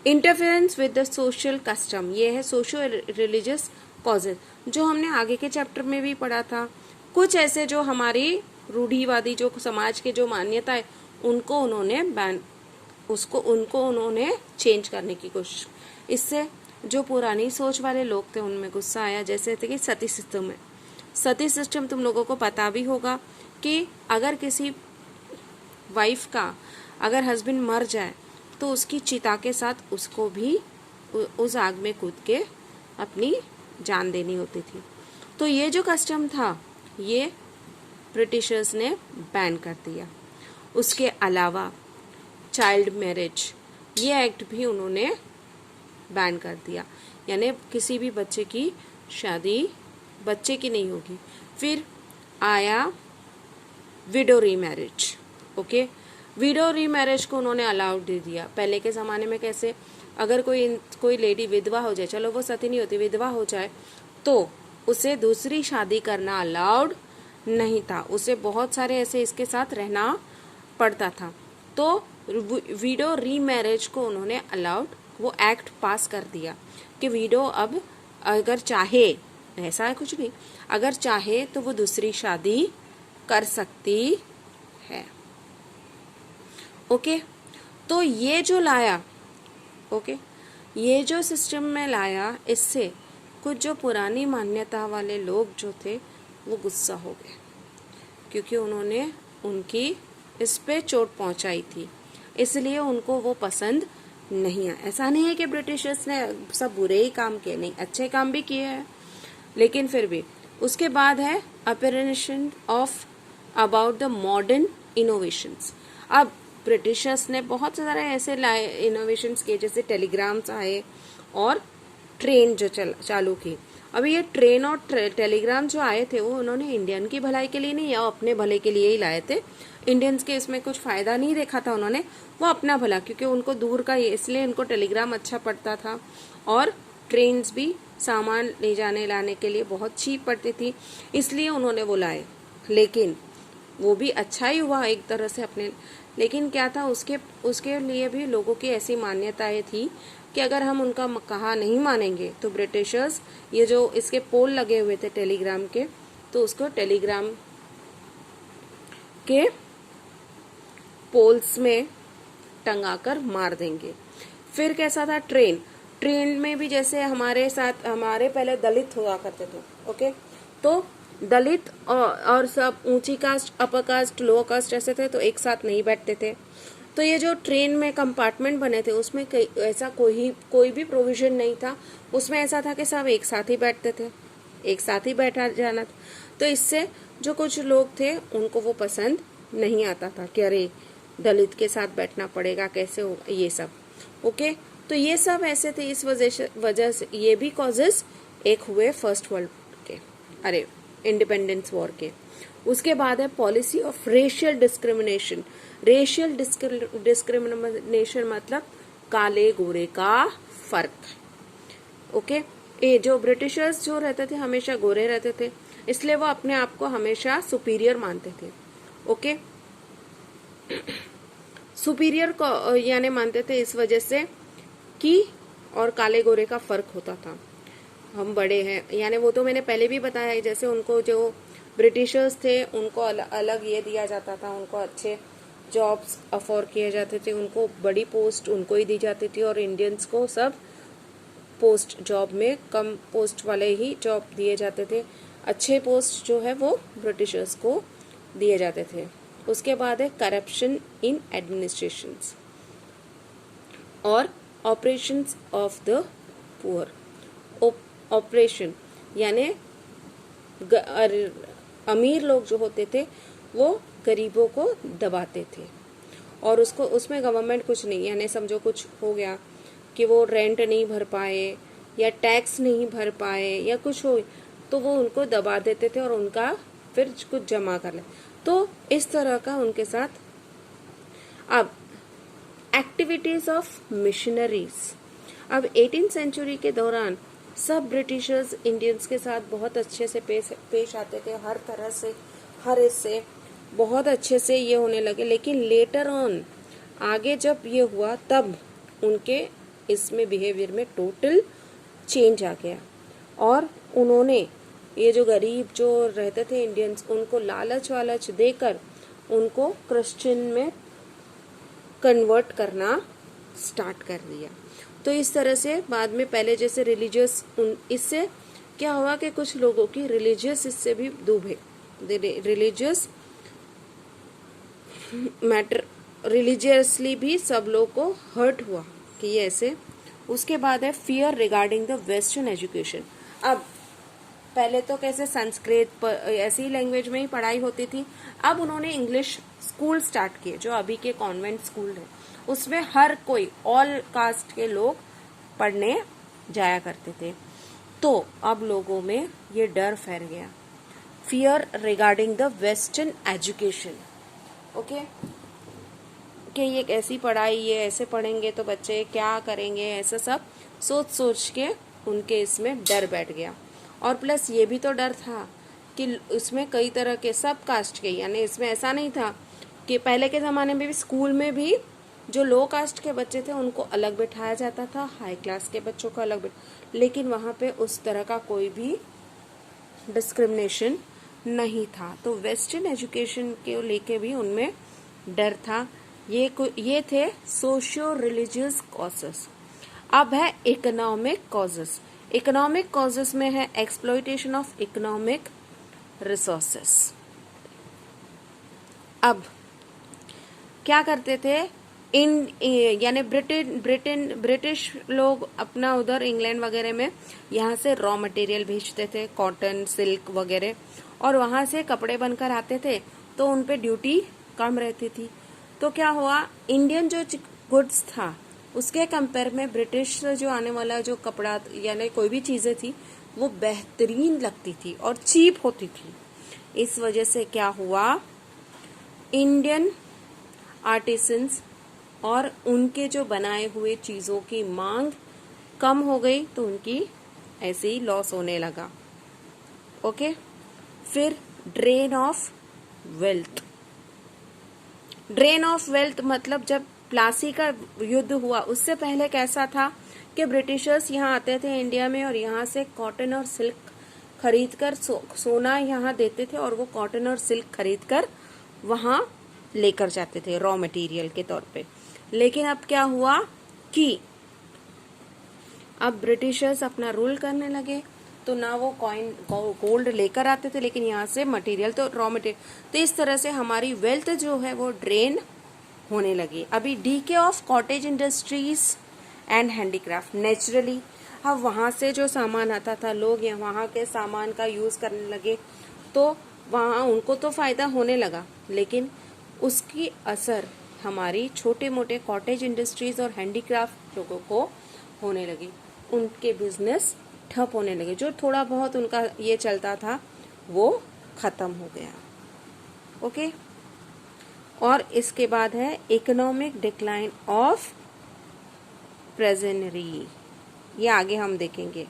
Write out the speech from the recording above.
Interference with the social custom, ये है socio religious causes, जो हमने आगे के चैप्टर में भी पढ़ा था। कुछ ऐसे जो हमारी रूढ़िवादी जो समाज के जो मान्यता है उनको उन्होंने चेंज करने की कोशिश। इससे जो पुरानी सोच वाले लोग थे उनमें गुस्सा आया। जैसे थे कि सती सिस्टम है, सती सिस्टम तुम लोगों को पता भी होगा कि अगर किसी वाइफ का अगर हस्बैंड मर जाए तो उसकी चिता के साथ उसको भी उस आग में कूद के अपनी जान देनी होती थी। तो ये जो कस्टम था ये ब्रिटिशर्स ने बैन कर दिया। उसके अलावा चाइल्ड मैरिज, ये एक्ट भी उन्होंने बैन कर दिया, यानी किसी भी बच्चे की शादी बच्चे की नहीं होगी। फिर आया window remarriage. Okay, window remarriage को उन्होंने अलाउड दे दिया। पहले के ज़माने में कैसे, अगर कोई लेडी विधवा हो जाए, चलो वो सती नहीं होती, विधवा हो जाए तो उसे दूसरी शादी करना अलाउड नहीं था, उसे बहुत सारे ऐसे इसके साथ रहना पड़ता था। तो विडो रीमैरिज को उन्होंने अलाउड, वो एक्ट पास कर दिया कि विडो अब अगर चाहे, ऐसा है कुछ नहीं, अगर चाहे तो वो दूसरी शादी कर सकती है। ओके, तो ये जो लाया, ओके, ये जो सिस्टम में लाया, इससे कुछ जो पुरानी मान्यता वाले लोग जो थे वो गुस्सा हो गए, क्योंकि उन्होंने उनकी इस पे चोट पहुंचाई थी, इसलिए उनको वो पसंद नहीं आया। ऐसा नहीं है कि ब्रिटिशर्स ने सब बुरे ही काम किए, नहीं, अच्छे काम भी किए हैं, लेकिन फिर भी। उसके बाद है operation of about the modern innovations. अब ब्रिटिशर्स ने बहुत सारे ऐसे इनोवेशंस किए, जैसे टेलीग्राम्स आए और ट्रेन जो चालू की। अभी ये ट्रेन और टेलीग्राम जो आए थे वो उन्होंने इंडियन की भलाई के लिए नहीं, या अपने भले के लिए ही लाए थे। इंडियंस के इसमें कुछ फायदा नहीं देखा था उन्होंने, वो अपना भला, क्योंकि उनको दूर का, इसलिए उनको टेलीग्राम अच्छा पड़ता था। और ट्रेन्स भी सामान ले जाने लाने के लिए बहुत चीप पड़ती थी, इसलिए उन्होंने वो लाए। लेकिन वो भी अच्छा ही हुआ एक तरह से अपने, लेकिन क्या था, उसके लिए भी लोगों की ऐसी मान्यताएं थी कि अगर हम उनका कहा नहीं मानेंगे तो ब्रिटिशर्स, ये जो इसके पोल लगे हुए थे टेलीग्राम के, तो उसको टेलीग्राम के पोल्स में टंगाकर मार देंगे। फिर कैसा था, ट्रेन में भी जैसे हमारे पहले दलित हुआ करते थे, ओके, तो दलित और सब ऊंची caste, upper caste, lower caste ऐसे थे, तो एक साथ नहीं बैठते थे। तो ये जो ट्रेन में कंपार्टमेंट बने थे उसमें ऐसा कोई भी प्रोविजन नहीं था, उसमें ऐसा था कि सब एक साथ ही बैठते थे, एक साथ ही बैठा जाना था। तो इससे जो कुछ लोग थे उनको वो पसंद नहीं आता था कि अरे दलित के साथ बैठना पड़ेगा, कैसे होगा ये सब। ओके, तो ये सब ऐसे थे, इस वजह से ये भी कॉजेस एक हुए फर्स्ट वर्ल्ड के, अरे इंडिपेंडेंस वॉर के। उसके बाद है policy of racial discrimination. Racial discrimination मतलब काले गोरे का फर्क। ओके, ये जो ब्रिटिशर्स जो रहते थे हमेशा गोरे रहते थे, इसलिए वो अपने आप को हमेशा सुपीरियर मानते थे। ओके, सुपीरियर को यानी मानते थे इस वजह से कि और काले गोरे का फर्क होता था, हम बड़े हैं, यानी वो तो मैंने पहले भी बताया है, जैसे उनको जो ब्रिटिशर्स थे उनको अलग ये दिया जाता था, उनको अच्छे जॉब्स अफोर्ड किए जाते थे, उनको बड़ी पोस्ट उनको ही दी जाती थी, और इंडियंस को सब पोस्ट जॉब में कम पोस्ट वाले ही जॉब दिए जाते थे, अच्छे पोस्ट जो है वो ब्रिटिशर्स को दिए जाते थे। उसके बाद है करप्शन इन एडमिनिस्ट्रेशंस और operations of the poor. Operation यानी अमीर लोग जो होते थे वो गरीबों को दबाते थे, और उसमें गवर्नमेंट कुछ नहीं, यानी समझो कुछ हो गया कि वो रेंट नहीं भर पाए या टैक्स नहीं भर पाए या कुछ हो, तो वो उनको दबा देते थे और उनका फिर कुछ जमा कर ले। तो इस तरह का उनके साथ। अब एक्टिविटीज ऑफ मिशनरीज। अब 18th सेंचुरी के दौरान सब ब्रिटिशर्स इंडियंस के साथ बहुत अच्छे से पेश आते थे, हर तरह से, हर इससे बहुत अच्छे से ये होने लगे। लेकिन लेटर ऑन आगे जब ये हुआ तब उनके इसमें बिहेवियर में टोटल चेंज आ गया। और उन्होंने ये जो गरीब जो रहते थे इंडियंस, उनको लालच वालच देकर उनको क्रिश्चियन में कन्वर्ट करना स्टार्ट कर दिया। तो इस तरह से बाद में पहले जैसे रिलीजियस, इससे क्या हुआ कि कुछ लोगों की रिलीजियस इससे भी डूबे, रिलीजियस मैटर, रिलीजियसली भी सब लोग को हर्ट हुआ कि ये ऐसे। उसके बाद है fear regarding the western education. अब पहले तो कैसे संस्कृत ऐसी लैंग्वेज में ही पढ़ाई होती थी, अब उन्होंने इंग्लिश स्कूल स्टार्ट किए जो अभी के कॉन्वेंट स्कूल है, उसमें हर कोई ऑल कास्ट के लोग पढ़ने जाया करते थे। तो अब लोगों में ये डर फैल गया, fear regarding the western education. Okay, कि ये कैसी पढ़ाई, ये ऐसे पढ़ेंगे तो बच्चे क्या करेंगे, ऐसा सब सोच सोच के उनके इसमें डर बैठ गया। और प्लस ये भी तो डर था कि इसमें कई तरह के सब कास्ट के, यानी इसमें ऐसा नहीं था कि पहले के ज़माने में भी स्कूल में भी जो लो कास्ट के बच्चे थे उनको अलग बिठाया जाता था, हाई क्लास के बच्चों को अलग लेकिन वहाँ पे उस तरह का कोई भी डिस्क्रिमिनेशन नहीं था। तो वेस्टर्न एजुकेशन के लेके भी उनमें डर था। ये थे सोशियो रिलीजियस कॉजेस। अब है इकोनॉमिक कॉजेस। इकोनॉमिक कॉजेस में है एक्सप्लॉइटेशन ऑफ इकोनॉमिक रिसोर्सेस। अब क्या करते थे यानी ब्रिटिश लोग अपना उधर इंग्लैंड वगैरह में यहाँ से रॉ मटेरियल भेजते थे, कॉटन, सिल्क वगैरह, और वहाँ से कपड़े बनकर आते थे तो उन पे ड्यूटी कम रहती थी। तो क्या हुआ, इंडियन जो गुड्स था उसके कंपेयर में ब्रिटिश से जो आने वाला जो कपड़ा यानी कोई भी चीजें थी वो बेहतरीन लगती थी और चीप होती थी। इस वजह से क्या हुआ, इंडियन आर्टिसंस और उनके जो बनाए हुए चीजों की मांग कम हो गई, तो उनकी ऐसे ही लॉस होने लगा। ओके, फिर drain of wealth. Drain of wealth मतलब जब प्लासी का युद्ध हुआ उससे पहले कैसा था कि ब्रिटिशर्स यहाँ आते थे इंडिया में और यहाँ से कॉटन और सिल्क खरीदकर सोना यहाँ देते थे और वो कॉटन और सिल्क खरीदकर वहाँ लेकर जाते थे रॉ मटेरियल के तौर पे। लेकिन अब क्या हुआ कि अब ब्रिटिशर्स अपना रूल करने लगे, तो ना वो कॉइन गोल्ड लेकर आते थे लेकिन यहाँ से मटेरियल तो रॉ मटेरियल, तो इस तरह से हमारी वेल्थ जो है वो ड्रेन होने लगी। अभी DK of cottage industries and handicraft. Naturally अब वहाँ से जो सामान आता था लोग यहाँ वहाँ के सामान का यूज करने लगे, तो वहाँ उनको तो फायदा होने लगा, लेकिन उसकी असर हमारी छोटे मोटे कॉटेज इंडस्ट्रीज और हैंडीक्राफ्ट लोगों को होने लगी। उनके बिजनेस ठप होने लगे, जो थोड़ा बहुत उनका ये चलता था वो खत्म हो गया। ओके, और इसके बाद है इकोनॉमिक डिक्लाइन ऑफ प्रेजेंटरी, ये आगे हम देखेंगे।